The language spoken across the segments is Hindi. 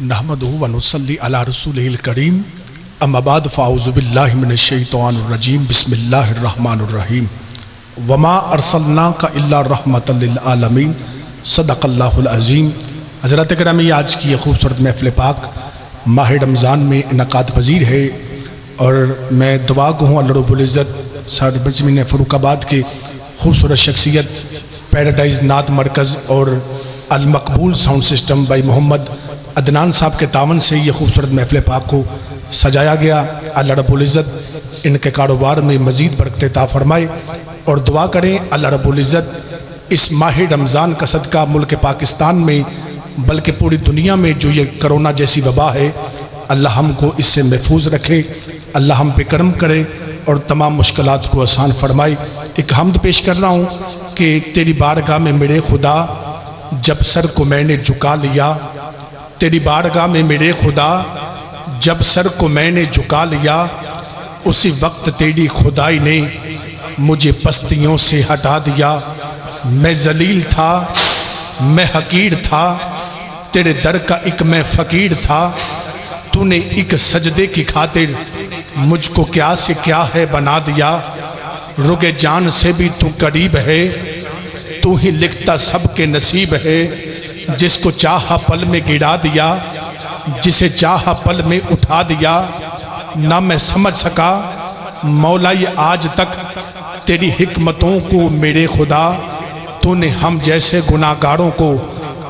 नहमदुहु व नुसल्ली अला रसूलिहिल करीम अम्मा बाद फ़ाऊज़ु बिल्लाहि मिनश शैतानिर रजीम बिस्मिल्लाहिर रहमानिर रहीम वमा अरसलनाका इल्ला रहमतल लिल आलमीन सदक़ल्लाहुल अज़ीम। हज़रत किरामी, आज की ये खूबसूरत महफ़िल पाक माह रमज़ान में इनक़ाद पज़ीर है और मैं दुआ गो हूँ अल्लाह रब्बुल इज़्ज़त सरबज़मीन फ़र्रुखाबाद के खूबसूरत शख्सियत पैराडाइज़ नात मरकज़ और अल मकबूल साउंड सिस्टम भाई मोहम्मद अदनान साहब के तावन से ये खूबसूरत महफ़िल पाक को सजाया गया। अल्लाह रब्बुल इज़्ज़त इनके कारोबार में मज़ीद बरकत अता फ़रमाए और दुआ करें अल्लाह रब्बुल इज़्ज़त इस माह रमज़ान का सदका मुल्क पाकिस्तान में बल्कि पूरी दुनिया में जो ये कोरोना जैसी वबा है, अल्लाह हमको इससे महफूज रखे, अल्लाह हम पे करम करे और तमाम मुश्किलात को आसान फरमाए। एक हम्द पेश कर रहा हूँ कि तेरी बारगाह में मेरे खुदा जब सर को मैंने झुका लिया, तेरी बारगाह में मेरे खुदा जब सर को मैंने झुका लिया, उसी वक्त तेरी खुदाई ने मुझे पस्तियों से हटा दिया। मैं जलील था, मैं हकीर था, तेरे दर का एक मैं फ़कीर था। तूने एक सजदे की खातिर मुझको क्या से क्या है बना दिया। रुगे जान से भी तू करीब है, तू ही लिखता सबके नसीब है। जिसको चाहा पल में गिरा दिया, जिसे चाहा पल में उठा दिया। ना मैं समझ सका मौला ये आज तक तेरी हिकमतों को मेरे खुदा। तूने हम जैसे गुनाहगारों को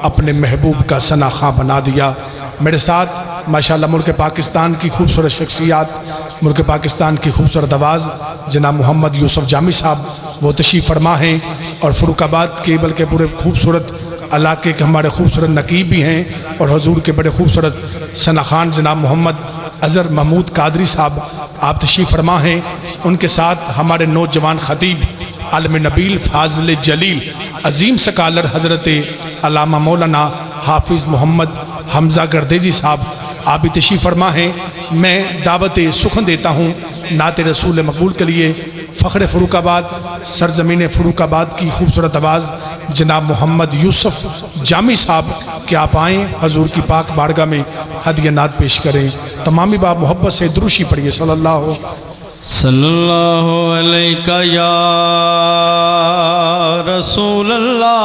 अपने महबूब का सनाखा बना दिया। मेरे साथ माशाअल्लाह मुल्क पाकिस्तान की खूबसूरत शख्सियात, मुल्क पाकिस्तान की खूबसूरत आवाज़ जनाब मोहम्मद यूसुफ जामी साहब, वो तशरीफ़ फरमा हैं और फ़र्रुखाबाद के बल्कि पूरे खूबसूरत इलाके के हमारे खूबसूरत नकीब भी हैं और हुजूर के बड़े खूबसूरत सनाखान जनाब मोहम्मद अज़हर महमूद कादरी साहब, आप तशरीफ़ फरमा हैं। उनके साथ हमारे नौजवान ख़तीब आलम नबील फ़ाज़िल जलील अज़ीम सकालर हज़रत अल्लामा मौलाना हाफिज़ मोहम्मद हमज़ा गर्देजी साहब, आप भी तशरीफ़ फरमा हैं। मैं दावत सुखन देता हूँ नाते रसूल मकबूल के लिए फ़ख्र फ़र्रुखाबाद, सरज़मीन फ़र्रुखाबाद की खूबसूरत आवाज़ जनाब मोहम्मद यूसुफ जामी साहब कि आप आएँ हजूर की पाक बारगाह में हदिया नात पेश करें। तमामी बाप मोहब्बत से दुरूशी पढ़िए सल्लल्लाहु अलैका या रसूल अल्लाह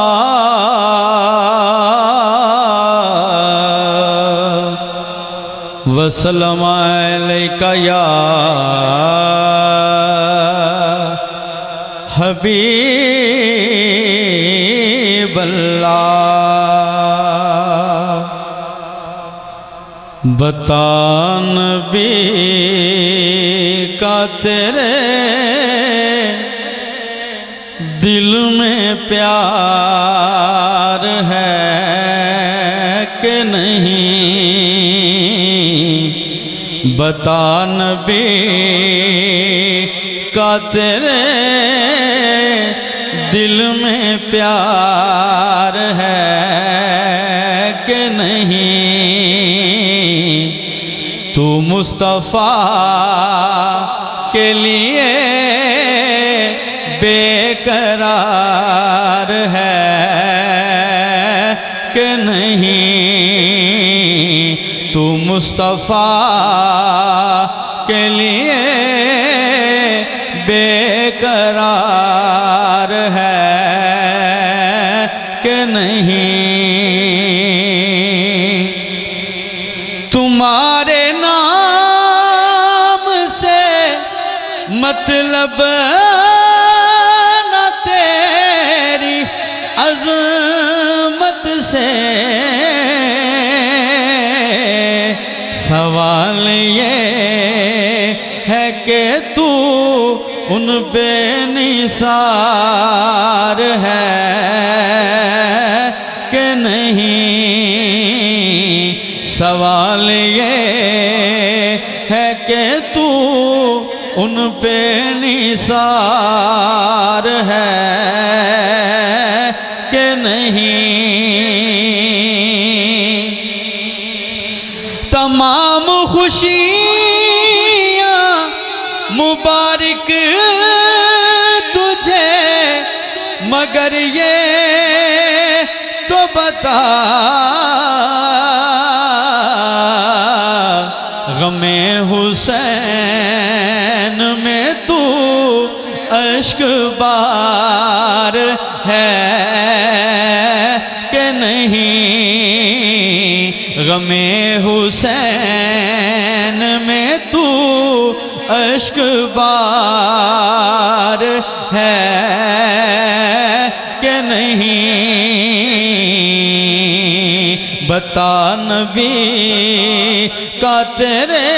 वसल्लम अलैका या हबीब अल्लाह। बता नबी का तेरे दिल में प्यार है कि नहीं। बता नबी का तेरे दिल में प्यार है कि नहीं। तू मुस्तफ़ा के लिए बेकरार है कि नहीं। तू मुस्तफ़ा के लिए बेकरार है कि नहीं। तुम्हारे नाम से मतलब न तेरी अज़मत से। सवाल ये है कि तू उन बेनिसार है कि नहीं। सवाल ये है कि तू उन बेनिसार है कि नहीं। तमाम खुशियाँ मुबारक तुझे, मगर ये तो बता गमे हुसैन में तू अश्क बार है कि नहीं, बता नबी का तेरे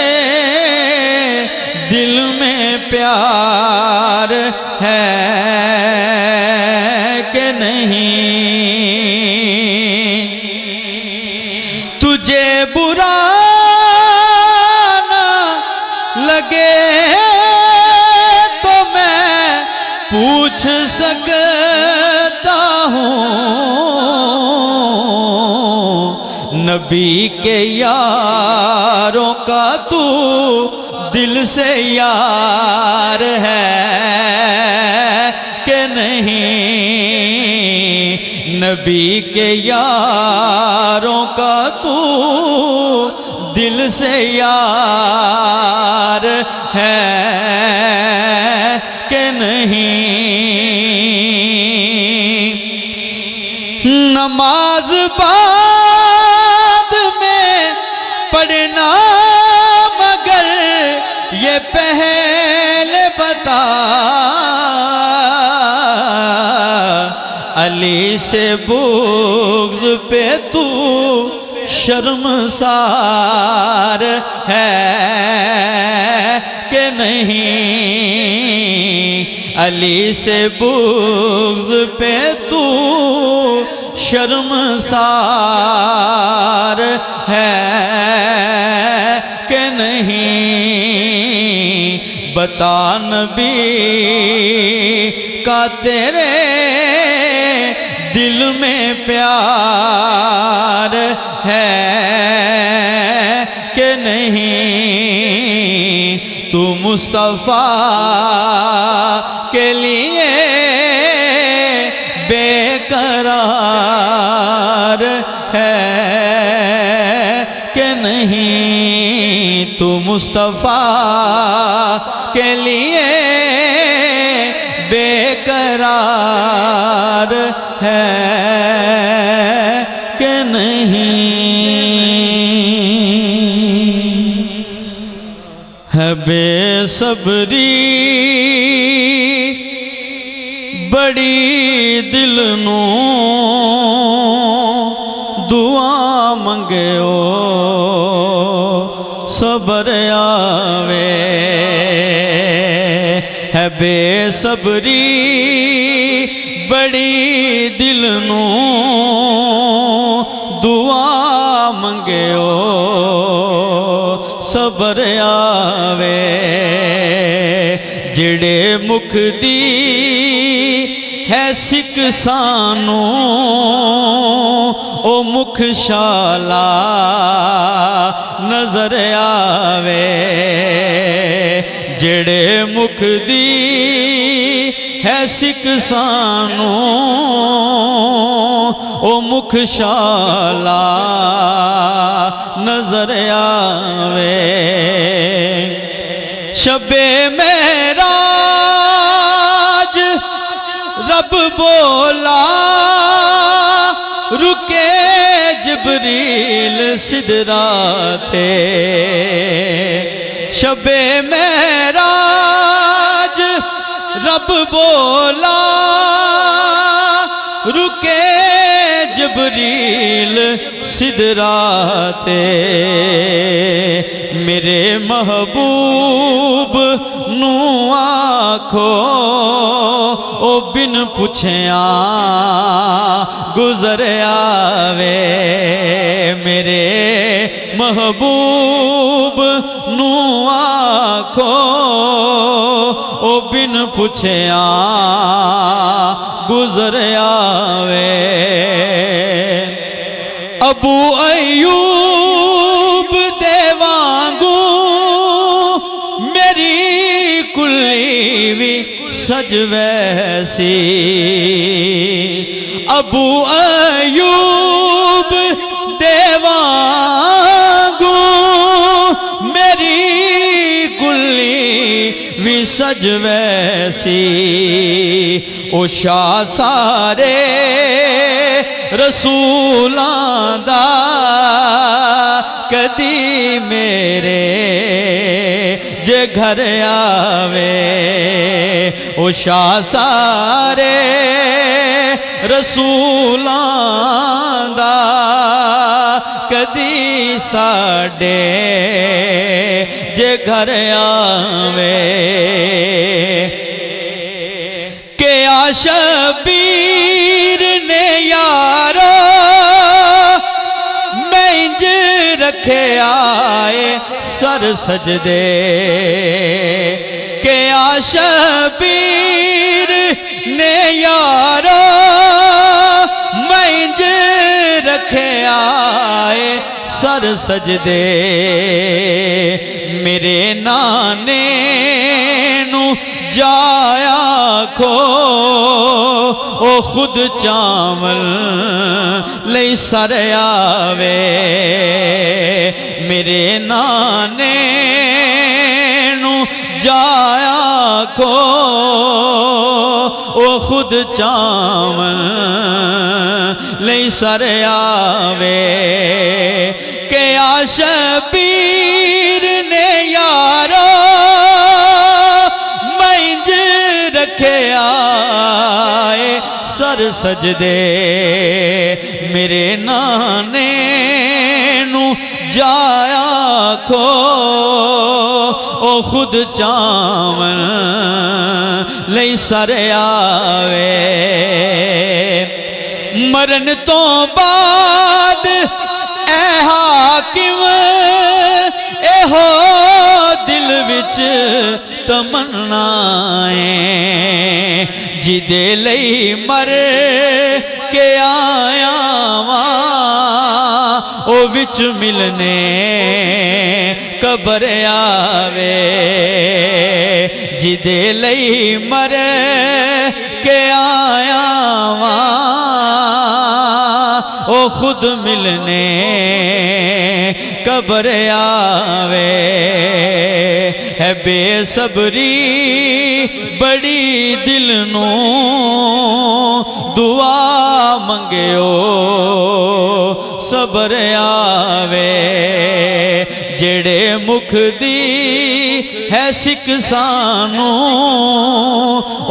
दिल में प्यार है कि नहीं। तुझे बुरा ना लगे तो मैं पूछ सकता हूँ, नबी के यारों का तू दिल से यार है कि नहीं, नबी के यारों का तू दिल से यार है कि नहीं। नमाज बाद में पढ़ना मगर ये पहले बता, अली से बुग़्ज़ पे तू शर्मसार है कि नहीं, अली से बुग़्ज़ पे तू शर्मसार है कि नहीं, बता नबी का तेरे दिल में प्यार है कि नहीं। तू मुस्तफ़ा के लिए बेकरार है कि नहीं, तू मुस्तफ़ा के लिए बेकरार है कि नहीं। है बेसब्री बड़ी दिल नू दुआ मंगो सबर आवे, है बेसब्री बड़ी दिल नू दुआ मंगो सबर आवे, जिड़े मुख दी है सिक सानू ओ मुख शाला नजर आवे, जिड़े मुख दी है सिक सानू ओ मुख शाला नजर आवे। शबे मेराज रब बोला रुके जिब्रील सिदरा थे, शबे मेराज रब बोला रुके जिब्रील सिदराते, मेरे महबूब नू आखो ओ बिन पुछया गुजर आवे, मेरे महबूब नू आखो ओ बिन पुछया गुजर आवे। अबू अयूब देवांगू मेरी कुल्ली भी सज वैसी, अबू अयूब देवांगू मेरी कुल्ली भी सज वैसी, ओ शाह सारे रसूलां दा कदी मेरे जे घर आवे ओ शाह सारे रसूलां दा कदी साडे जे घर आवे के शबीर ने यारो मैं इंज रखे आए सर सजदे के शबीर ने यारो मैं इंज रखे आए सर सजदे मेरे नाने नू जाया खो ओ खुद चावल ले सर आवे मेरे नाने नू जाया खो ओ खुद चावल ले सर आवे के शबीर ने यारो रखे आए सर सजदे मेरे नाने नू जाया खो ओ खुद चावल ले सर आवे मरन तो बाद ऐ हाकिम एहो दिल विच तमन्नाएं जिदे लई मर के आया वां ओ विच मिलने कबर आवे जिदे लई मर के आया वां ओ खुद मिलने कबर आवे है बेसबरी बड़ी दिल नू दुआ मंगियो सबर आवे जेड़े मुख दी है सिख सानू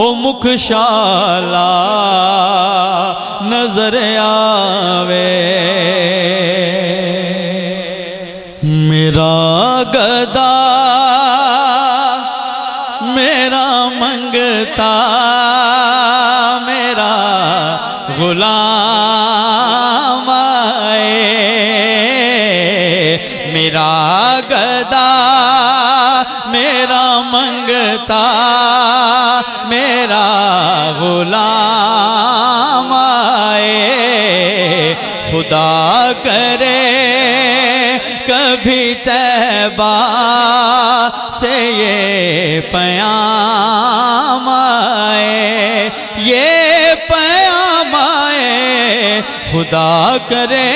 ओ मुख शाला नजर आवे मेरा गदा मेरा मंगता मेरा गुलाम आए मेरा गदा मेरा मंगता मेरा गुलाम आए खुदा करे कभी तैबा से ये प्याम आए ये प्याम आए खुदा करे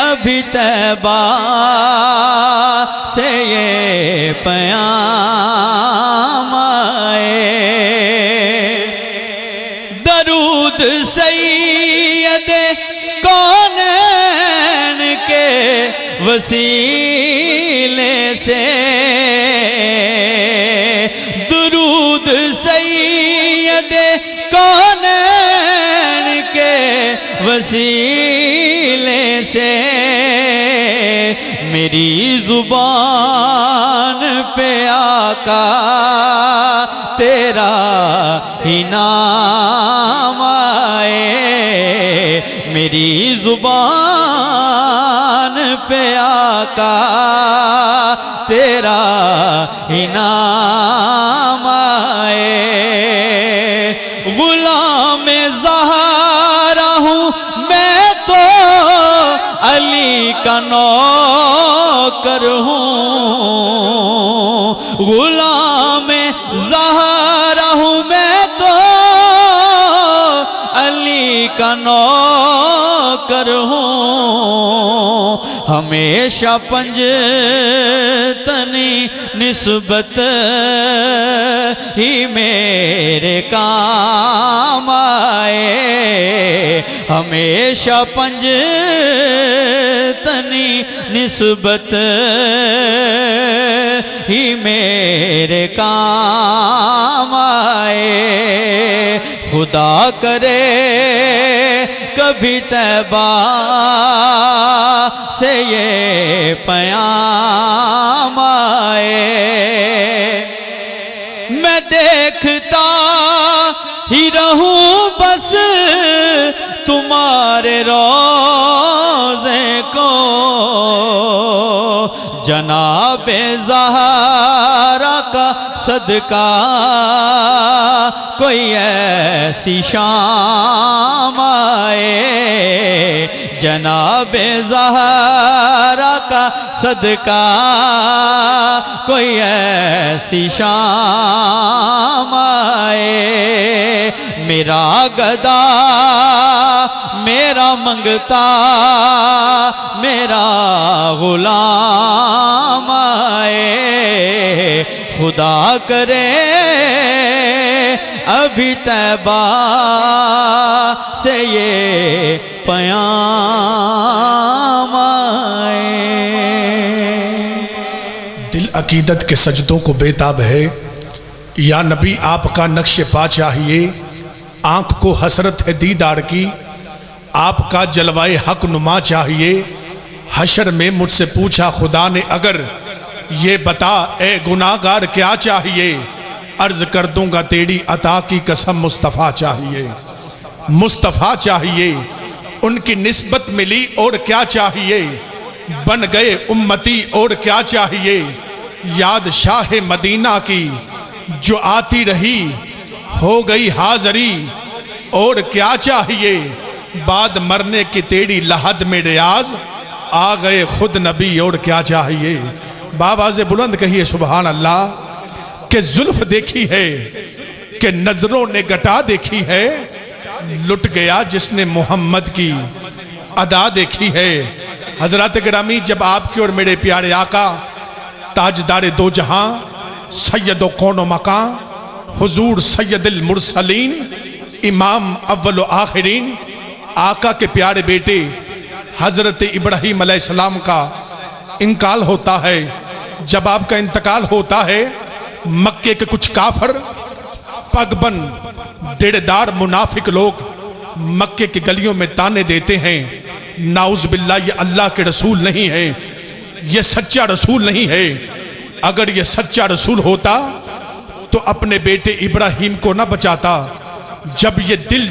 अभी तैबा से ये प्याम आए दरूद सैयदे कौनैन के वसीले से दुरूद सैयदे कौनैन के वसीले से मेरी जुबान पे आका तेरा ही नाम आए मेरी जुबान पे आका तेरा ही नाम आए गुलाम ज़हरा हूँ मैं तो अली का नौकर हूँ गुलाम ज़हरा हूँ मैं तो अली का नौकर हूँ हमेशा पंजतनी निस्बत ही मेरे काम आए हमेशा पंजतनी निस्बत ही मेरे काम आए। खुदा करे कभी तैबा से ये पयाम आए। मैं देखता ही रहूं बस तुम्हारे रोज़े को, जनाबे ज़हरा का सदका कोई ऐसी शाम आए। जनाबे ज़हरा का सदका कोई ऐसी शाम आए। मेरा गदा मेरा मंगता मेरा गुलाम आए। खुदा करे अभी तैबा से ये पयाम आए। दिल अकीदत के सजदों को बेताब है, या नबी आपका नक्श पा चाहिए। आंख को हसरत है दीदार की, आपका जलवाए हक नुमा चाहिए। हशर में मुझसे पूछा खुदा ने अगर, ये बता ए गुनाहगार क्या चाहिए। अर्ज कर दूंगा तेरी अता की कसम मुस्तफ़ा चाहिए। मुस्तफ़ा चाहिए, उनकी निस्बत मिली और क्या चाहिए। बन गए उम्मती और क्या चाहिए। याद शाह मदीना की जो आती रही हो गई हाज़री और क्या चाहिए। बाद मरने की तेरी लहद में रियाज आ गए खुद नबी और क्या चाहिए। बाबा से बुलंद कहिए सुभान अल्लाह। कि जुल्फ देखी है कि नजरों ने गटा देखी है, लुट गया जिसने मोहम्मद की अदा देखी है। हजरत गिरामी, जब आपके और मेरे प्यारे आका ताजदार दो जहां सैयद कौनो मकां हुजूर सैयदुल मुरसलीन इमाम अव्वल व आखिरीन आका के प्यारे बेटे हजरत इब्राहीम अलैहिस्सलाम का इंकाल होता है। जब आपका इंतकाल होता है, मक्के के कुछ काफर पगबन डेढ़दार मुनाफिक लोग मक्के की गलियों में ताने देते हैं, नाउज़ बिल्लाह ये अल्लाह के रसूल नहीं है, ये सच्चा रसूल नहीं है। अगर ये सच्चा रसूल होता तो अपने बेटे इब्राहीम को न बचाता। जब ये दिल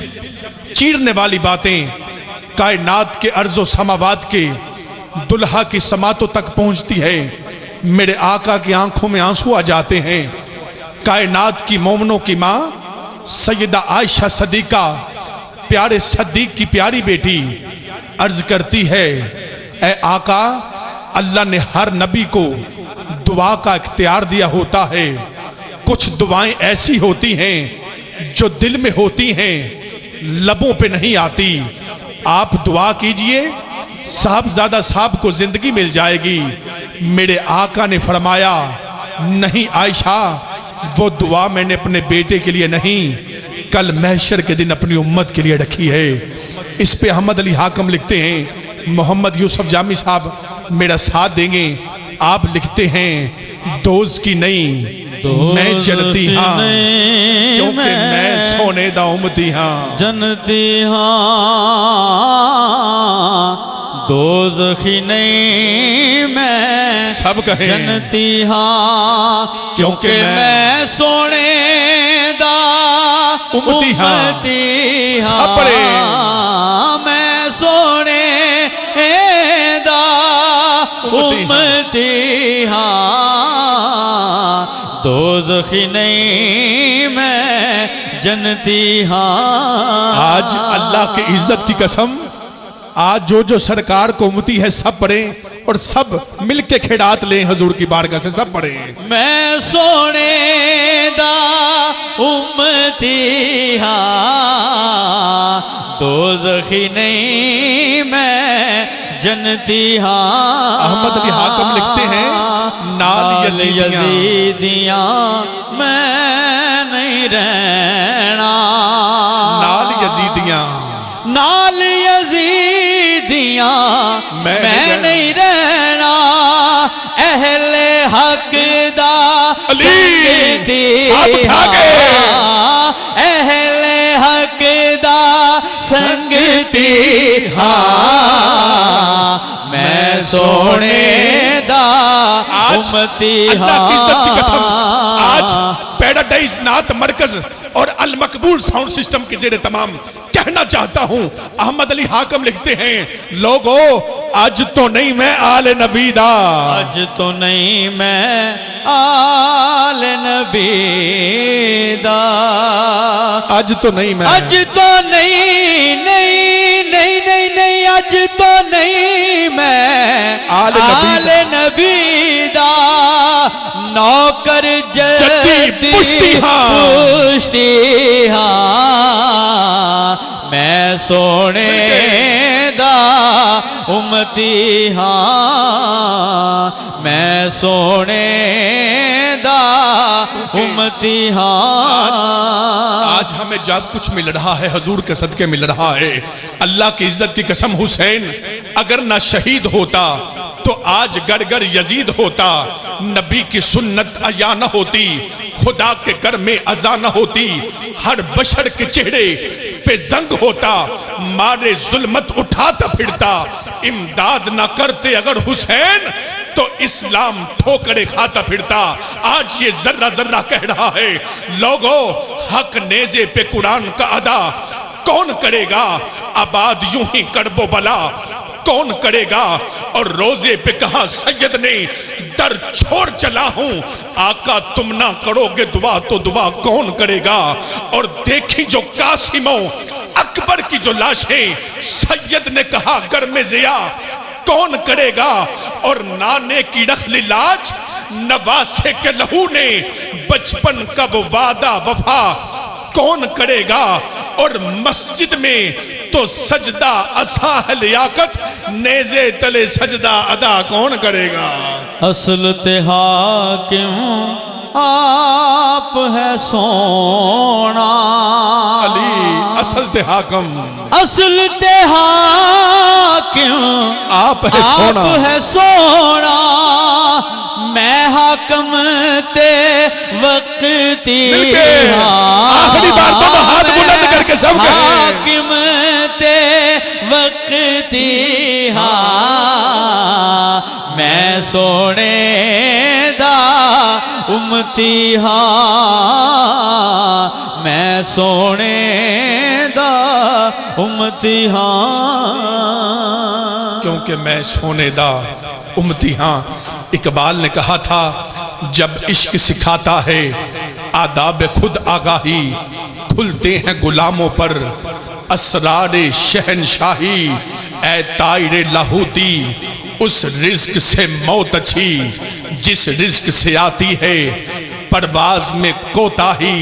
चीरने वाली बातें कायनात के अर्ज़ो समावात के दुल्हा की समातों तक पहुंचती है, मेरे आका की आंखों में आंसू आ जाते हैं। कायनात की मोमनों की माँ सैयदा आयशा सदीका, प्यारे सदीक की प्यारी बेटी, अर्ज करती है, ए आका, अल्लाह ने हर नबी को दुआ का इख्तियार दिया होता है। कुछ दुआएं ऐसी होती हैं जो दिल में होती हैं, लबों पे नहीं आती। आप दुआ कीजिए, साहबजादा साहब को जिंदगी मिल जाएगी। मेरे आका ने फरमाया, नहीं आयशा, वो दुआ मैंने अपने बेटे के लिए नहीं, कल महशर के दिन अपनी उम्मत के लिए रखी है। इस पे अहमद अली हाकम लिखते हैं, मोहम्मद यूसुफ जामी साहब मेरा साथ देंगे। आप लिखते हैं, दोस्त की नहीं मैं जनती हाँ, क्योंकि मैं सोने दा उम्मती हाँ। जनती हाँ, दोज़खी नहीं मैं सब कहें जनती हाँ, क्योंकि मैं सोने दा उम्मती हाँ। मैं सोने दा उम्मती हाँ, दोज़खी नहीं मैं जनती हाँ। आज अल्लाह की इज्जत की कसम, आज जो जो सरकार को उम्मती है सब पढ़े और सब मिलके खिड़ात लें हजूर की बारगाह से, सब पढ़े। मैं सोने दा उम्मती हाँ, दोज़खी नहीं मैं जनती हाँ। अहमद अली हाकम लिखते हैं, नाल यजीदियाँ मैं नहीं रहना। नाल यजीदियाँ, नाल यजीदियाँ मैं नहीं रहना। हक दा अली, संगती हाथ उठा के। अहले हक दा संगती मैं सोने दा उम्मती अल्लाह की इज्जत की कसम, आज पैराडाइज नात मरकज और अल मकबूल साउंड सिस्टम के जेरे तमाम कहना चाहता हूं। अहमद अली हाकम लिखते हैं, लोगो आज तो नहीं मैं आले नबी दा, आज तो नहीं मैं आल नबी दा, आज तो नहीं मैं, आज तो नहीं नहीं नहीं नहीं नहीं, आज तो नहीं मैं आल नबी दा, नौकर जद्दी पुश्ती मैं सोने दा उम्मती मैं सोने दा उम्मती आज हमें जब कुछ मिल रहा है हजूर के सदके मिल रहा है। अल्लाह की इज्जत की कसम, हुसैन अगर ना शहीद होता तो आज गड़गड़ यजीद होता, नबी की सुन्नत अया न होती, खुदा के घर में अजा न होती, हर बशर के चेहरे पे जंग होता, मारे जुल्मत उठाता फिरता, इमदाद न करते अगर हुसैन तो इस्लाम ठोकरे खाता फिरता। आज ये जर्रा जर्रा कह रहा है, लोगों हक नेजे पे कुरान का अदा कौन करेगा, आबाद यूं ही करबो बला कौन करेगा। और रोजे पे कहा सैयद ने दर छोड़ चला हूं, आका तुम ना करोगे दुआ तो दुआ कौन करेगा। और देखी जो कासिमों अकबर की जो लाशें, सैयद ने कहा घर में जिया कौन करेगा। और नाने की रखली लाज नवासे के लहू ने, बचपन का वो वादा वफा कौन करेगा। और मस्जिद में तो सजदा असा है लियाकत, नेज़े तले सजदा अदा कौन करेगा। असल ते हाकिम आप है सोना, अली असल ते हाकम, असल ते हाकिम आप है सोना, आप है सोना, मैं हाकम ते वक्ती आखिरी बार तो हाथ बुलंद करके सब कहें, हाकिम ते वक्ती मैं सोने दा उम्मती मैं सोने दा उम्मती क्योंकि मैं सोने दा उम्मती हाँ। इकबाल ने कहा था, जब इश्क सिखाता है आदाब खुद आगाही, खुलते हैं गुलामों पर असरारे शहनशाही। ऐ तायरे लाहूती उस रिज्क से मौत अच्छी, जिस रिज्क से आती है परवाज में कोताही।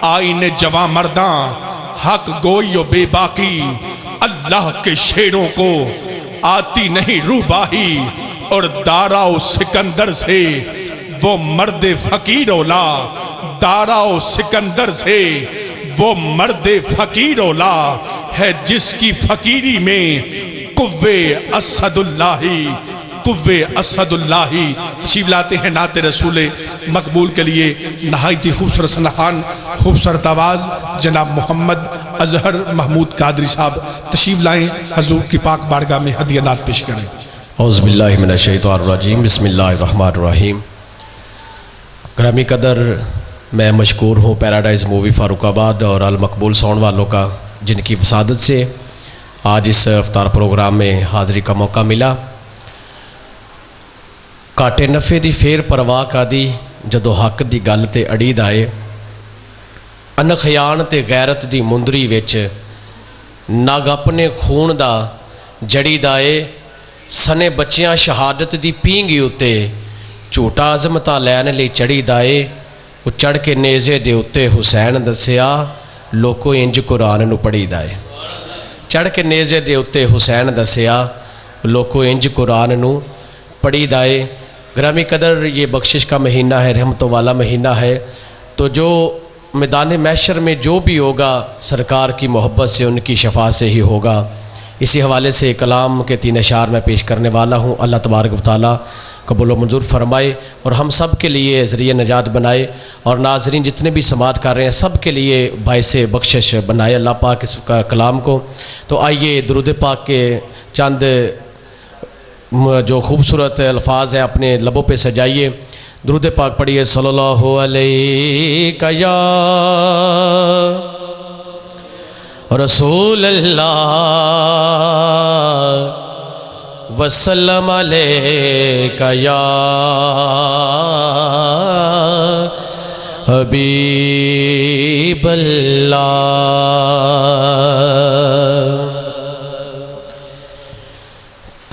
आईने जवां मर्दा हक गोयो बेबाकी, अल्लाह के शेरों को आती नहीं रूबाही। और दाराओ सिकंदर से वो मर्दे फकीरोला, दाराओ सिकंदर से वो मर्दे फकीरोला है, जिसकी फकीरी में कुव्वे असदुल्लाही, कुव्वे असदुल्लाही। तशरीफ लाते हैं नाते रसूले मकबूल के लिए नहायती खूबसूरत सनखान खूबसूरत आवाज़ जनाब मोहम्मद अजहर महमूद कादरी साहब तशरीफ लाएँ, हजूर की पाक बारगाह में हदिया नात पेश करें। औज़ुबिल्लाहि मिनश्शैतानिर्रजीम, बिस्मिल्लाहिर्रहमानिर्रहीम। ग्रामी कदर मैं मशकूर हूँ पैराडाइज़ मूवी फ़ारुखाबाद और अल मकबूल साउंड वालों का, जिनकी वसादत से आज इस इफ्तार प्रोग्राम में हाज़री का मौका मिला। घाटे नफ़े दी फेर परवाह कादी, जदों हक दी गल ते अड़ीद आए, अनखयान ते गैरत दी मुंदरी विच नग अपने खून दा जड़ी दाए, सने बच्चियां शहादत दी पींगी उत्ते झूठा अज़मता लैन लई चढ़ी दाए। वो चढ़ के नेज़े दे उत्ते हुसैन दसिया, लोको इंज कुरान नू पढ़ी दाए। चढ़ के नेज़े दे उत्ते हुसैन दसिया, लोको इंज कुरान नू पढ़ी दाए। ग्रामी कदर ये बख्शिश का महीना है, रहमतों वाला महीना है, तो जो मैदान महशर में जो भी होगा सरकार की मोहब्बत से उनकी शफा से ही होगा। इसी हवाले से कलाम के 3 अशार मैं पेश करने वाला हूँ। अल्लाह तबारक व तआला कबूल व मंजूर फरमाए और हम सब के लिए ज़रिए नजात बनाए और नाजरीन जितने भी समात कर रहे हैं सब के लिए बाइस बख्शिश बनाए अल्लाह पाक इस कलाम को। तो आइए दुरूद पाक के चंद जो खूबसूरत अल्फाज हैं अपने लबों पे सजाइए। दुरूद पाक पढ़िए। सल्लल्लाहु अलैहि या रसूल अल्लाह वसल्लम अलैका या हबीब अल्लाह।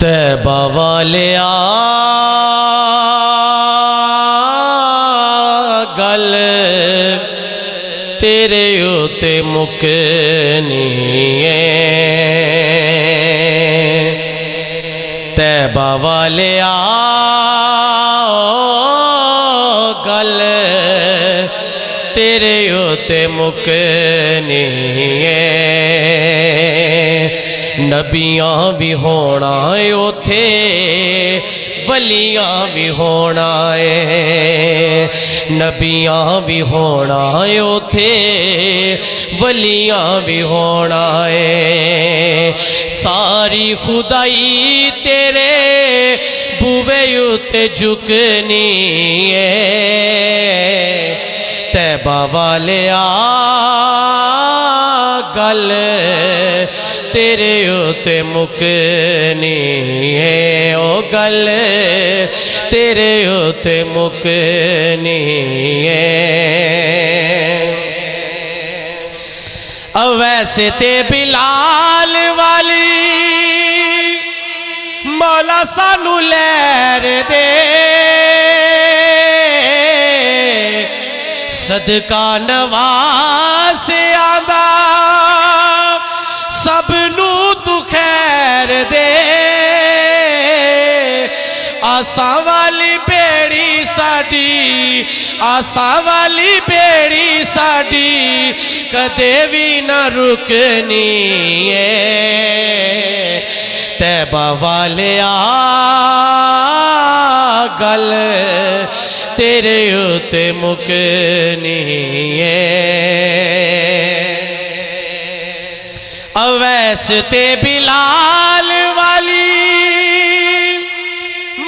तैबा वाले गल तेरे उते मुकनी तैबा वाले गल तेरे उते मुकनी नबियां भी होना उथे वलियां भी होना है नबियां भी होना उथे वलियां भी होना है सारी खुदाई तेरे बुवे उते झुकनी है तैबा वाले गल तेरे उते मुकनी है ओ गल तेरे उते मुकनी है। वैसे ते बिलाल वाली मौला सानू लैर दे सदका नवास आंदा सबनू तू खैर दे आसा वाली बेड़ी साडी आसा वाली बेड़ी साडी कदे भी न रुकनी है तैबा वाले गल तेरे उते मुकनी है। अवैस ते बिलाल वाली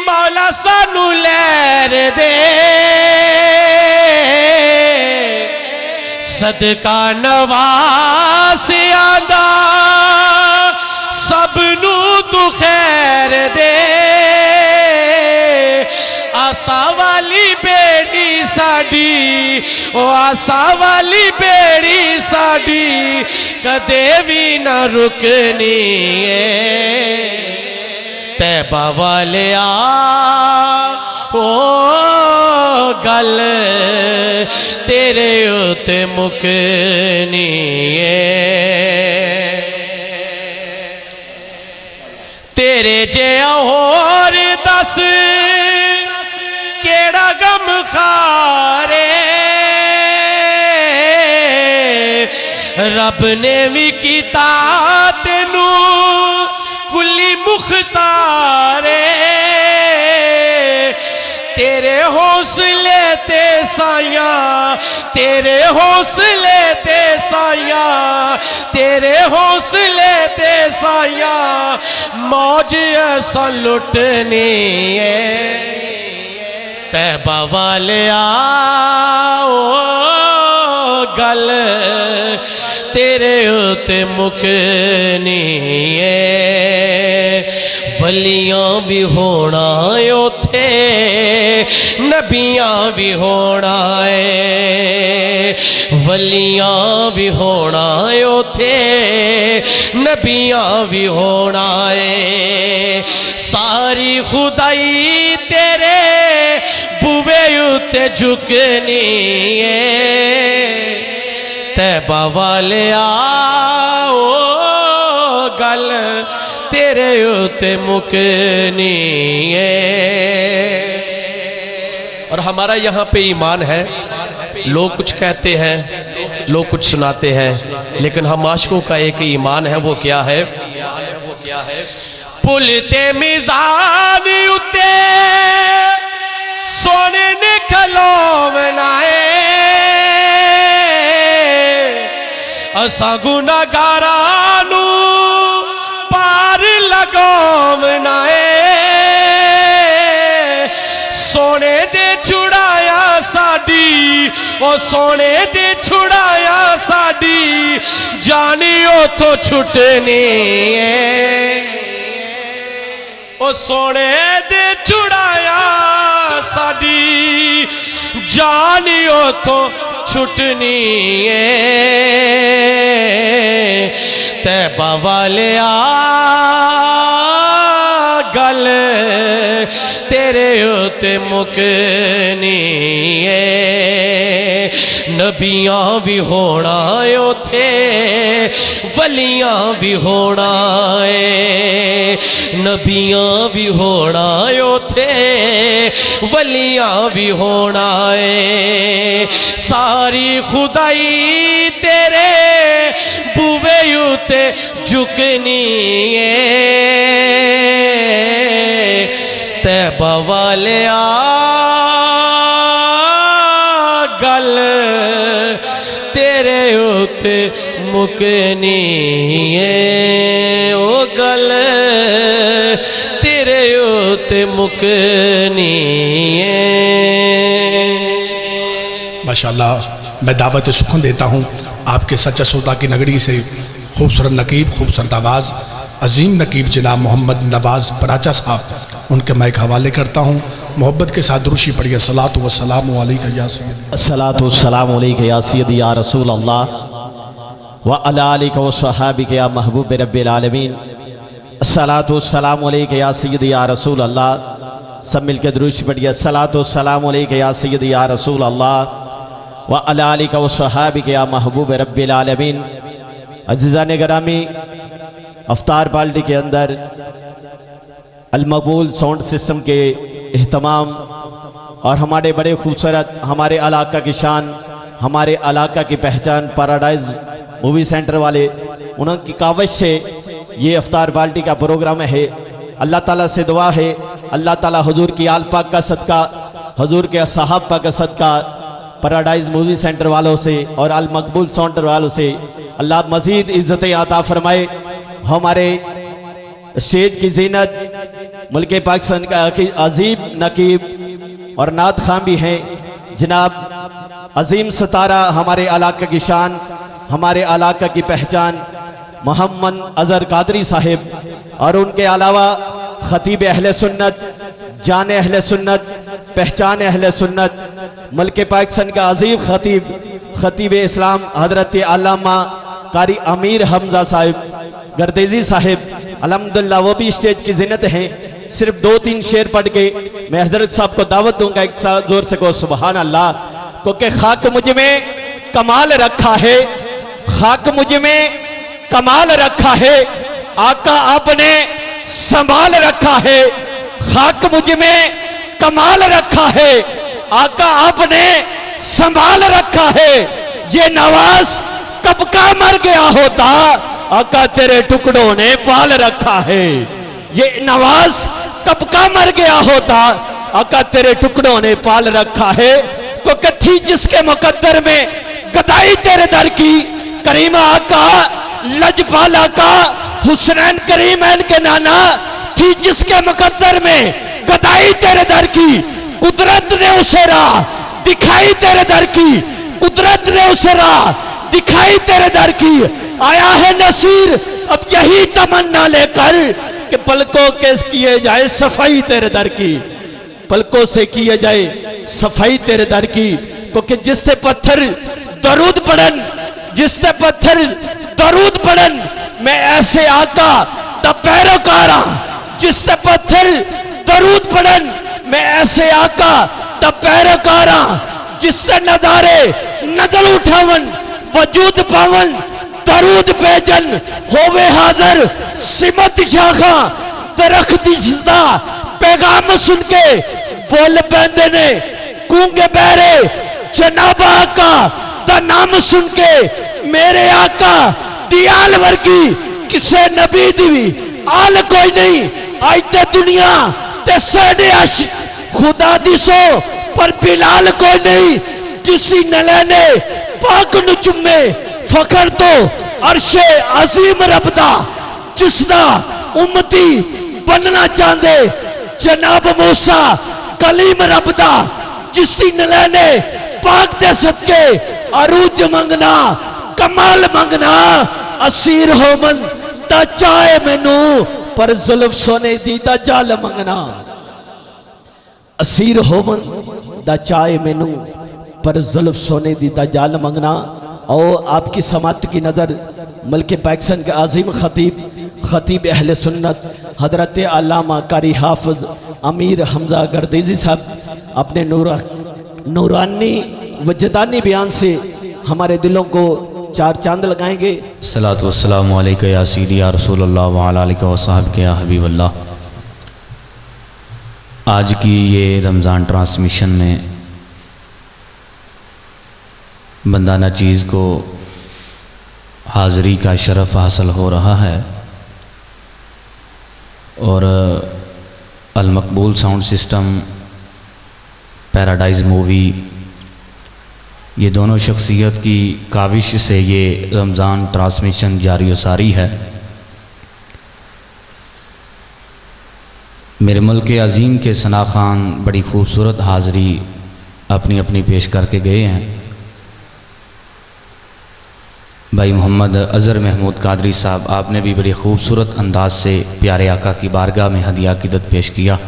मौला सानू लैर दे सदका नवास आंदा सबनू तू खैर दे आसा वाली बेड़ी साडी ओ आसा वाली बेड़ी साडी कदे भी न रुकनी है तैबा वाले ओ गल तेरे उते मुकनी है तेरे जे होर दस केड़ा गम खारे रब ने भी कीता तेनू कुली मुख्तारे तेरे हौसले ते साया तेरे हौसले ते साया तेरे हौसले ते साया मौज ऐसा लुटनी है तैबा वाले गल तेरे उते मुकनी है वलियां भी होना उथे नबियां भी होना है वलियां भी होना उथे नबियां भी होना है सारी खुदाई तेरे बुवे उते झुकनी है तैबा वाले गल तेरे उते मुकनी है। और हमारा यहाँ पे ईमान है लोग कुछ कहते हैं लोग कुछ सुनाते हैं लेकिन हम आशिकों का एक ईमान है वो क्या है पुल ते मीज़ान उते सोने ने खलोवना है असा गुनाहगारा नू पार लगोवना है सोने दे छुड़ाया साडी ओ सोने दे छुड़ाया साडी जानी उथों छुटनी है ओ सोने दे छुड़ाया साडी जानी उथों छुटनी है तैबा वालिया गल तेरे उते मुकनी है नबियां भी होना उथे वलियां भी होना है नबियां भी होना उथे वलियां भी होना है सारी खुदाई तेरे बूवे उते झुकनी है तैबा वालिया गल तेरे उते मुकनी है ओ गल तेरे उते मुकनी है। माशाअल्लाह मैं दावत सुखन देता हूँ आपके सच्चा सौदा की नगरी से खूबसूरत नकीब खूबसूरत आवाज़ अजीम नकीब जनाब मोहम्मद नवाज़ पराचा साहब उनके मैं हवाले करता हूँ मोहब्बत के साथ दुरूशी पढ़िए सलातु व सलामु अलैका या सय्यदी अस्सलातु वस्सलामु अलैका या सय्यदी या रसूल अल्लाह व अला आलिका व सहाबिका या महबूब रब्बिल आलमीन अस्सलातु वस्सलामु अलैका या सय्यदी या रसूल अल्लाह सब मिलकर दुरूशी पढ़िए अस्सलातु वस्सलामु अलैका या सय्यदी या रसूल अल्लाह व अला आलिका व सहाबिका या महबूब रब्बिल आलमीन। अज़ीज़ान गिरामी अफ्तार पार्टी के अंदर अल मकबूल साउंड सिस्टम के एहतमाम और हमारे बड़े खूबसूरत हमारे इलाका की शान हमारे इलाका की पहचान पैराडाइज मूवी सेंटर वाले उनकी कावश से ये अफ्तार पार्टी का प्रोग्राम है। अल्लाह ताला से दुआ है अल्लाह ताला हुजूर की आल पाक का सदका हुजूर के साहब पाक का सदका पैराडाइज मूवी सेंटर वालों से और अल मकबूल सेंटर वालों से अल्लाह मजीद इज्जतें अता फरमाए। हमारे स्टेज की जीनत मुल्क पाकिस्तान का अजीम नकीब और नात खां भी हैं जनाब अजीम सितारा हमारे इलाका की शान हमारे इलाका की पहचान मोहम्मद अजहर कादरी साहिब और उनके अलावा खतीब अहले सुन्नत जान अहले सुन्नत पहचान अहले सुन्नत मुल्क पाकिस्तान का अजीम खतीब इस्लाम हजरत अल्लामा कारी अमीर हमजा साहिब गर्देजी साहिब अल्हम्दुलिल्लाह वो भी स्टेज की जिन्नत हैं। सिर्फ 2-3 शेर पढ़ के मैं हजरत साहब को दावत दूंगा एक साथ जोर से को सुबहान अल्लाह क्योंकि खाक मुझ में कमाल रखा है खाक मुझ में कमाल रखा है आका आपने संभाल रखा है खाक मुझ में कमाल रखा है आका आपने संभाल रखा है ये नवाज कब का मर गया होता आका तेरे टुकड़ों ने पाल रखा है ये नवाज कब का मर गया होता आका तेरे टुकड़ों ने पाल रखा है तो कथी जिसके मुकद्दर में गदाई तेरे दर की करीमा आका लजपाला का हुसनैन करीमैन के नाना थी जिसके मुकद्दर में गदाई तेरे दर की कुदरत ने उसे राह दिखाई तेरे दर की कुदरत ने उसे राह दिखाई तेरे दर की आया है नसीर अब यही तमन्ना लेकर कि पलकों के किए जाए सफाई तेरे दर की पलकों से किए जाए सफाई तेरे दर की क्योंकि जिससे पत्थर दरूद पढ़न जिससे पत्थर दरूद पढ़न मैं ऐसे आका द पैरोकारा जिससे पत्थर दरूद पढ़न मैं ऐसे आका द पैरोकारा जिससे नजारे नजर उठावन वजूद पावन दरूद बेजन होवे हाजर सिमत शाखा दरख्त सदा पैगाम सुन के बोल पैंदे ने कूंगे बहरे जनाब आका दा नाम सुन के मेरे आका दियाल वर्गी किसे नबी दी आल कोई नहीं। आज ते दुनिया ते साढ़े अश खुदा दिसो पर बिलाल कोई नहीं। जिसी नले ने पाक नु चुमे फकर तो अरशे अजीम रब दा, जिसदा उम्मती बनना चाहते जनाब मूसा कलीम रब दा, जिसदी नले ने पाक दे सदके अरूज मंगना कमाल मंगना। असीर होमन ता चाहे मैनू पर जुल्फ सोने दी दा जाल मंगना। असीर होमन दा चाहे मैनू पर जुल्फ सोने दी दा जाल मंगना। और आपकी समात की नज़र मल्के पाकिस्तान के आज़िम खतीब अहले सुन्नत हजरत अल्लामा कारी हाफिज अमीर हमजा गर्देजी साहब अपने नूरानी वजदानी बयान से हमारे दिलों को चार चांद लगाएंगे। सलातु वस्सलामु अलैका या सीदी या रसूलल्लाह व अला आलिका व सहाबिका या हबीबल्लाह। आज की ये रमज़ान ट्रांसमिशन में बंदा नचीज़ को हाज़री का शरफ़ हासिल हो रहा है और अल-मकबूल साउंड सिस्टम, पैराडाइज़ मूवी, ये दोनों शख्सियत की काविश से ये रमज़ान ट्रांसमिशन जारी व सारी है। मेरे मुल्क अज़ीम के सना खान बड़ी खूबसूरत हाज़री अपनी अपनी पेश करके गए हैं। भाई मोहम्मद अज़हर महमूद कादरी साहब, आपने भी बड़ी खूबसूरत अंदाज से प्यारे आका की बारगाह में हदिया अक़ीदत पेश किया।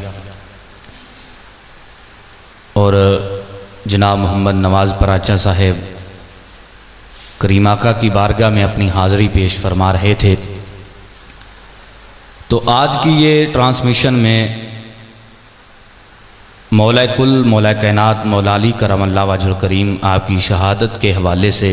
और जनाब मोहम्मद नवाज़ पराचा साहेब करीम आका की बारगाह में अपनी हाज़री पेश फरमा रहे थे। तो आज की ये ट्रांसमिशन में मौला कुल मौला कायनात मौला अली करमल्लाहु वजहुल करीम आपकी शहादत के हवाले से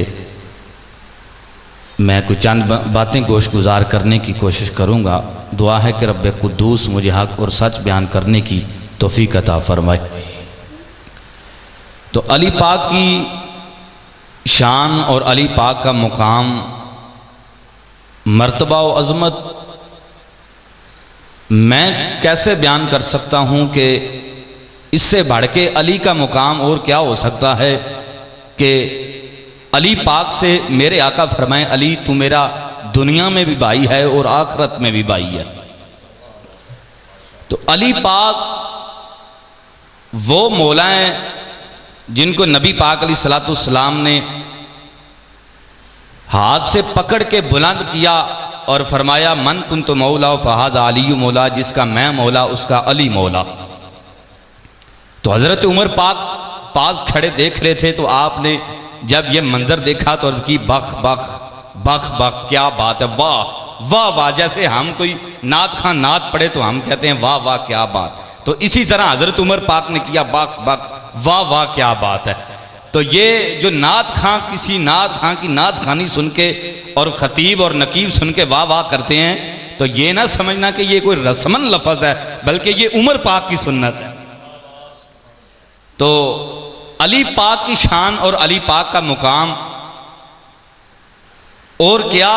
मैं कुछ चंद बातें गोश गुजार करने की कोशिश करूँगा। दुआ है कि रब्बे कुद्दूस मुझे हक़ और सच बयान करने की तौफ़ीक़ अता फरमाए। तो अली पाक की शान और अली पाक का मुकाम, मर्तबा व अज़मत मैं कैसे बयान कर सकता हूँ कि इससे बढ़ के अली का मुकाम और क्या हो सकता है कि अली पाक से मेरे आका फरमाए, अली तू मेरा दुनिया में भी भाई है और आखिरत में भी भाई है। तो अली पाक वो मौला हैं जिनको नबी पाक अलैहिस्सलाम ने हाथ से पकड़ के बुलंद किया और फरमाया, मन कुन्तु मौला फ़हाद अली मौला, जिसका मैं मौला उसका अली मौला। तो हज़रत उमर पाक पास खड़े देख रहे थे, तो आपने जब ये मंजर देखा तो अर्ज़ की, बख बख बख बख, क्या बात है, वाह वाह वाह। जैसे हम कोई नात खां नात पढ़े तो हम कहते हैं वाह वाह क्या बात, तो इसी तरह हज़रत उमर पाक ने किया, बख बख वाह वाह क्या बात है। तो ये जो नात खां किसी नात खां की नात खानी सुन के और ख़तीब और नकीब सुन के वाह वाह करते हैं, तो ये ना समझना कि ये कोई रस्मन लफ्ज़ है, बल्कि ये उमर पाक की सुन्नत है। तो अली पाक की शान और अली पाक का मुकाम, और क्या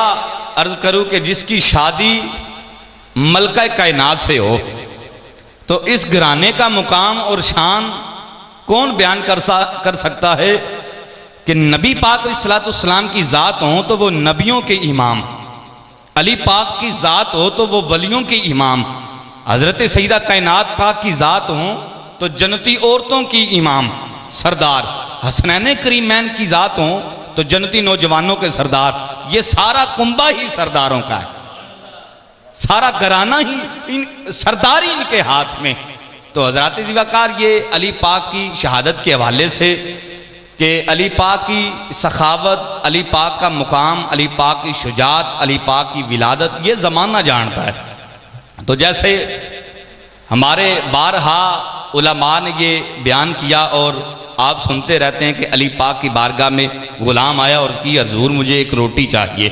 अर्ज करूं कि जिसकी शादी मलका कायनात से हो, तो इस घराने का मुकाम और शान कौन बयान कर सकता है कि नबी पाक अलैहिस्सलाम की ज़ात हो तो वो नबियों के इमाम, अली पाक की ज़ात हो तो वो वलियों के इमाम, हज़रत सईदा कायनात पाक की ज़ात हो तो जन्नती औरतों की इमाम सरदार, हसनैन करीमैन की ज़ात हो तो जन्नती नौजवानों के सरदार। ये सारा कुंबा ही सरदारों का है, सारा घराना ही सरदारी इनके हाथ में। तो हज़रात ज़िवाकार ये अली पाक की शहादत के हवाले से कि अली पाक की सखावत, अली पाक का मुकाम, अली पाक की शुजात, अली पाक की विलादत, ये ज़माना जानता है। तो जैसे हमारे बारहा उलमा ने ये बयान किया और आप सुनते रहते हैं कि अली पाक की बारगाह में ग़ुलाम आया और उसकी, हजूर मुझे एक रोटी चाहिए।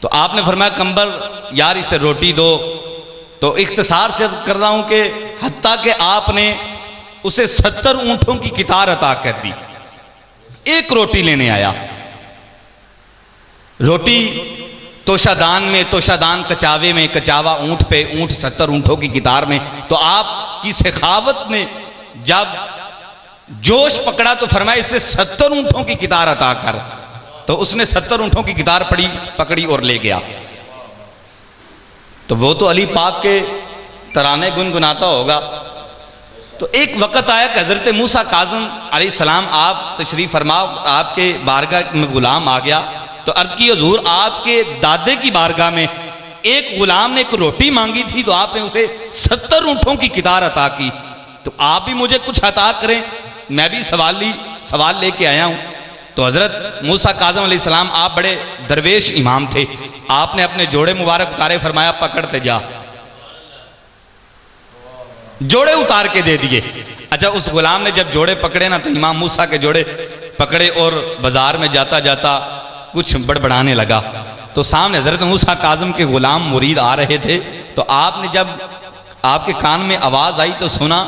तो आपने फरमाया, कंबर यार इसे रोटी दो। तो इख्तिसार से कर रहा हूं कि हत्ता कि आपने उसे 70 ऊंटों की कितार अता कर दी, एक रोटी लेने आया। रोटी तोशादान में, तोशादान कचावे में, कचावा ऊंट पे, ऊंट 70 ऊंटों की कितार में। तो आपकी सखावत ने जब जोश पकड़ा तो फरमाया इससे 70 ऊंटों की कितार अता कर। तो उसने 70 ऊंटों की कितार पकड़ी और ले गया। तो वो तो अली पाक के तराने गुनगुनाता होगा। तो एक वक़्त आया कि हज़रत मूसा काज़िम अलैहिस्सलाम आप तशरीफ़ फरमाओ, आपके बारगाह में ग़ुलाम आ गया। तो अर्ज़ की हुज़ूर आपके दादे की बारगाह में एक ग़ुलाम ने एक रोटी मांगी थी, तो आपने उसे 70 ऊँटों की कितार अता की। तो आप भी मुझे कुछ अता करें, मैं भी सवाल लेके आया हूँ। तो हज़रत मूसा काज़िम अलैहिस्सलाम आप बड़े दरवेश इमाम थे, आपने अपने जोड़े मुबारक उतारे, फरमाया पकड़ते जा। जोड़े उतार के दे दिए। अच्छा, उस गुलाम ने जब जोड़े पकड़े ना, तो इमाम मूसा के जोड़े पकड़े और बाजार में जाता जाता कुछ बड़बड़ाने लगा। तो सामने हज़रत मूसा काज़िम के गुलाम मुरीद आ रहे थे। तो आपने जब आपके कान में आवाज़ आई तो सुना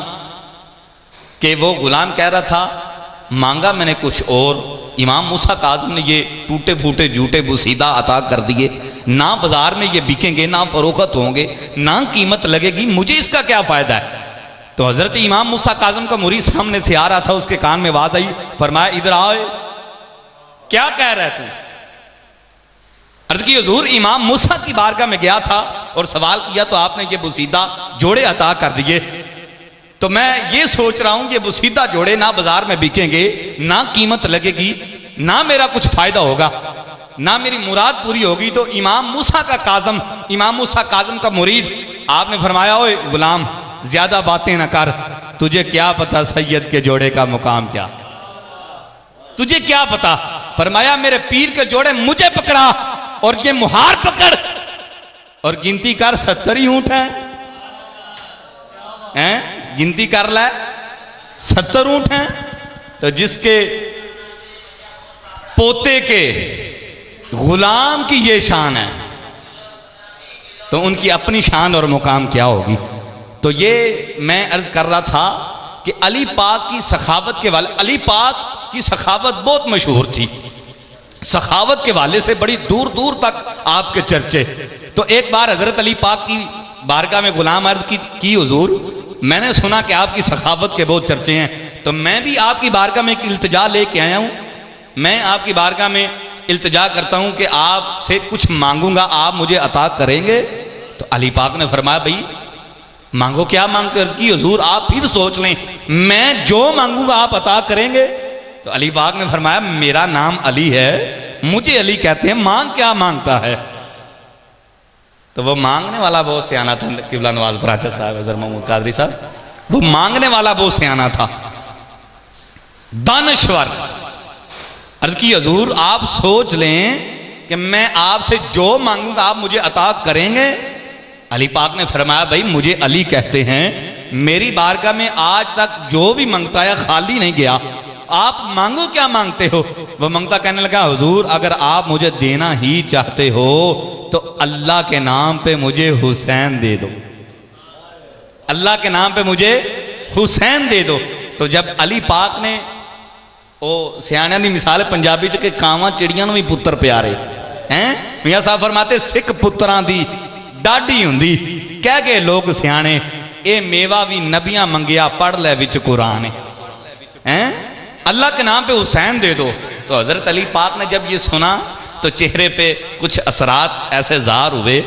कि वो गुलाम कह रहा था मांगा मैंने कुछ और। इमाम मूसा काज़िम ने ये टूटे फूटे जूटे बुसीदा अता कर दिए, ना बाजार में ये बिकेंगे, ना फरोख्त होंगे, ना कीमत लगेगी, मुझे इसका क्या फ़ायदा है। तो हज़रत इमाम मूसा काज़िम का मुरीद सामने से आ रहा था, उसके कान में आवाज़ आई, फरमाया इधर आओ, क्या कह रहा है तू। अर्ज़ की हुज़ूर इमाम मूसा की बारगाह में गया था और सवाल किया, तो आपने ये बुसीदा जोड़े अता कर दिए। तो मैं ये सोच रहा हूं ये बुसीदा जोड़े ना बाजार में बिकेंगे, ना कीमत लगेगी, ना मेरा कुछ फायदा होगा, ना मेरी मुराद पूरी होगी। तो इमाम मूसा काज़िम का मुरीद आपने फरमाया, ओए गुलाम ज्यादा बातें ना कर, तुझे क्या पता सैयद के जोड़े का मुकाम क्या, तुझे क्या पता। फरमाया मेरे पीर के जोड़े मुझे पकड़ा और ये मुहार पकड़ और गिनती कर, 70 ही ऊंट हैं, गिनती कर ले, 70 ऊंट हैं। तो जिसके पोते के गुलाम की ये शान है, तो उनकी अपनी शान और मुकाम क्या होगी। तो ये मैं अर्ज कर रहा था कि अली पाक की सखावत के वाले, अली पाक की सखावत बहुत मशहूर थी, सखावत के वाले से बड़ी दूर दूर तक आपके चर्चे। तो एक बार हजरत अली पाक की बारगाह में गुलाम अर्ज की हुजूर, मैंने सुना कि आपकी सखावत के बहुत चर्चे हैं, तो मैं भी आपकी बारगाह में एक इल्तिजा लेके आया हूं। मैं आपकी बारगाह में इल्तिजा करता हूं कि आपसे कुछ मांगूंगा, आप मुझे अता करेंगे। तो अली पाक ने फरमाया भाई मांगो, क्या मांगते। अर्ज की हुजूर आप फिर सोच लें, मैं जो मांगूंगा आप अता करेंगे। तो अली पाक ने फरमाया मेरा नाम अली है, मुझे अली कहते हैं, मांग क्या मांगता है। तो वो मांगने वाला बहुत सियाना था, किबला नवाज फराचा साहब, हज़रत महमूद कादरी साहब, वो मांगने वाला बहुत सियाना था, दानश्वर। अर्ज की हुजूर आप सोच लें कि मैं आपसे जो मांगूंगा आप मुझे अता करेंगे। अली पाक ने फरमाया भाई मुझे अली कहते हैं, मेरी बारगाह में आज तक जो भी मांगता है खाली नहीं गया, आप मांगो क्या मांगते हो। वह मांगता कहने लगा हुजूर अगर आप मुझे देना ही चाहते हो तो अल्लाह के नाम पे मुझे हुसैन दे दो, अल्लाह के नाम पे मुझे हुसैन दे दो। तो जब अली पाक ने ओ सियाणियां दी मिसाल है पंजाबी च कि कावां चिड़ियां नूं भी पुत्तर प्यारे हैं, मियां साहब फरमाते सिख पुत्रां दी डाडी हुंदी, कह गए लोग सियाणे ए मेवा भी नबियां मंगिया पढ़ ले विच कुरान हैं, अल्लाह के नाम पे हुसैन दे दो। तो हजरत अली पाक ने जब ये सुना तो चेहरे पे कुछ असरात ऐसे ज़ाहिर हुए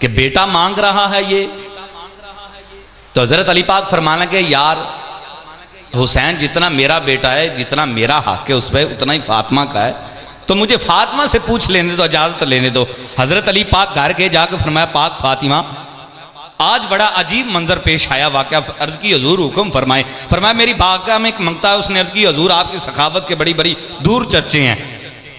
कि बेटा मांग रहा है ये। तो हजरत अली पाक फरमाने लगे यार हुसैन जितना मेरा बेटा है, जितना मेरा हक है उस पर उतना ही फातिमा का है, तो मुझे फातिमा से पूछ लेने दो, इजाज़त लेने दो। हजरत अली पाक घर के जाकर फरमाया पाक फातिमा आज बड़ा अजीब मंजर पेश आया वाक़या। अर्ज की हजूर हुक्म फरमाए। फरमाया मेरी बारगाह में एक मंगता है, उसने अर्ज की हजूर आपकी सखावत के बड़ी बड़ी दूर चर्चे हैं,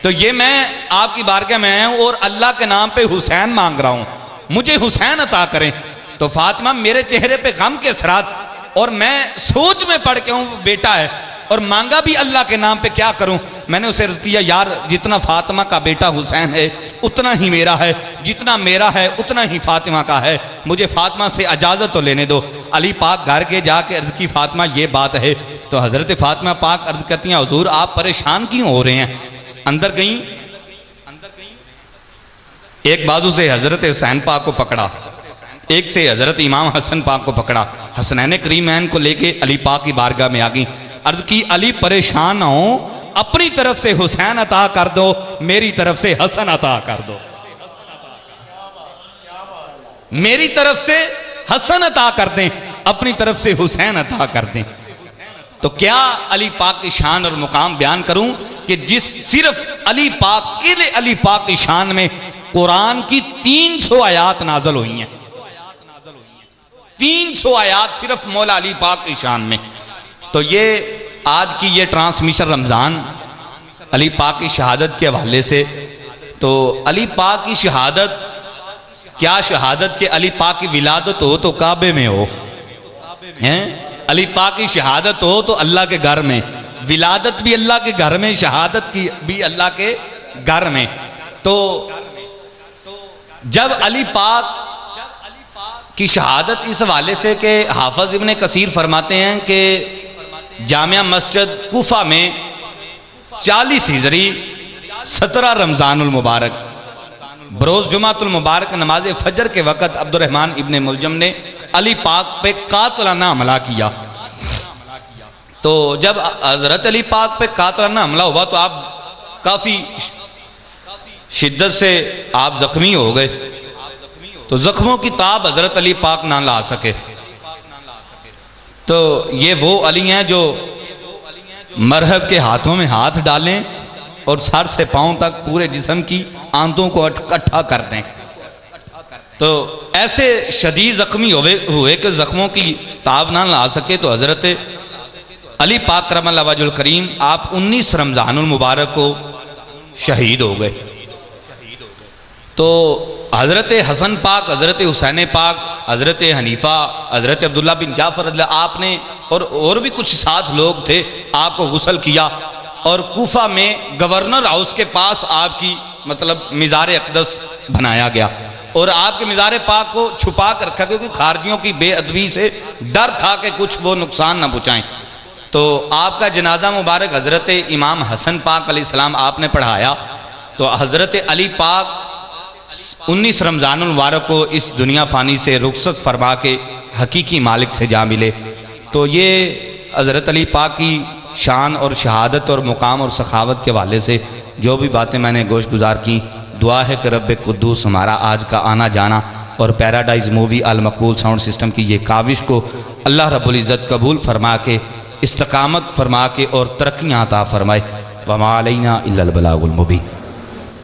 तो ये मैं आपकी बारगाह में आया हूँ और अल्लाह के नाम पे हुसैन मांग रहा हूँ, मुझे हुसैन अता करें। तो फातिमा मेरे चेहरे पे गम के असरात और मैं सोच में पड़ के हूँ बेटा है और मांगा भी अल्लाह के नाम पे, क्या करूं। मैंने उसे अर्ज किया यार जितना फातिमा का बेटा हुसैन है उतना ही मेरा है, जितना मेरा है उतना ही फातिमा का है, मुझे फातिमा से इजाज़त तो लेने दो। अली पाक घर के जाके अर्ज की फातिमा ये बात है। तो हज़रत फातिमा पाक अर्ज करती हैं हुजूर आप परेशान क्यों हो रहे हैं। अंदर गई एक बाजू से हज़रत हुसैन पाक को पकड़ा, एक से हज़रत इमाम हसन पाक को पकड़ा। हसनैन करीमैन को लेके अली पाक की बारगाह में आ गई। अर्ज की अली परेशान ना हो, अपनी तरफ से हुसैन अता कर दो, मेरी तरफ से हसन अता कर दो, मेरी तरफ से हसन अता कर दें, अपनी तरफ से हुसैन अता कर दें। तो क्या अली पाक की शान और मुकाम बयान करूं कि जिस सिर्फ अली पाक के अली पाक की शान में कुरान की 300 आयात नाजल हुई हैं। 300 आयात सिर्फ मौला अली पाक की शान में। तो ये आज की ये ट्रांसमिशन रमज़ान अली पाक की शहादत के हवाले से, तो अली पाक की शहादत, क्या शहादत के अली पाक की विलादत हो तो काबे में हो, हैं? अली पाक की शहादत हो तो अल्लाह के घर में, विलादत भी अल्लाह के घर में, शहादत की भी अल्लाह के घर में। तो जब अली पाक की शहादत इस हवाले से कि हाफिज इब्ने कसीर फरमाते हैं कि जामिया मस्जिद कूफा में 40 हिजरी 17 रमज़ानुल मुबारक बरोज़ जुमातुल मुबारक नमाज फजर के वक़्त अब्दुर्रहमान इब्ने मुलजम ने अली पाक पे कातलाना हमला किया। तो जब हज़रत अली पाक पे कातलाना हमला हुआ तो आप काफ़ी शिद्दत से आप ज़ख्मी हो गए। तो ज़ख्मों की ताब हज़रत अली पाक ना ला सके। तो ये वो अली हैं जो मरहब के हाथों में हाथ डालें और सर से पांव तक पूरे जिस्म की आंतों को इकट्ठा कर दें। तो ऐसे शदीद ज़ख्मी हुए कि ज़ख्मों की ताब ना ला सके। तो हज़रत अली पाक करमल्लाहु वजहुल करीम आप 19 रमज़ानुल मुबारक को शहीद हो गए। तो हज़रत हसन पाक, हज़रत हुसैन पाक, हज़रत हनीफ़ा, हज़रत अब्दुल्ला बिन जाफ़र आपने और भी कुछ साथ लोग थे, आपको गुस्ल किया और कूफा में गवर्नर हाउस के पास आपकी मतलब मिज़ार अक़दस बनाया गया और आपके मिज़ार पाक को छुपा कर रखा, क्योंकि खारजियों की बेअदबी से डर था कि कुछ वो नुकसान ना पहुँचाएँ। तो आपका जनाजा मुबारक हज़रत इमाम हसन पाक अलैहिस्सलाम आपने पढ़ाया। तो हज़रत अली पाक 19 रमज़ानुल मुबारक को इस दुनिया फ़ानी से रुखसत फरमा के हकीकी मालिक से जा मिले। तो ये हज़रत अली पाक की शान और शहादत और मुकाम और सखावत के हवाले से जो भी बातें मैंने गोश गुजार की, दुआ है कि रब्बे कुद्दूस हमारा आज का आना जाना और पैराडाइज मूवी अल मकबूल साउंड सिस्टम की ये काविश को अल्लाह रब्बुल इज़्ज़त कबूल फरमा के, इस्तकामत फरमा के और तरक्कियाँ अता फरमाए। वमा अलैना इल्लल बलागुल मुबीन।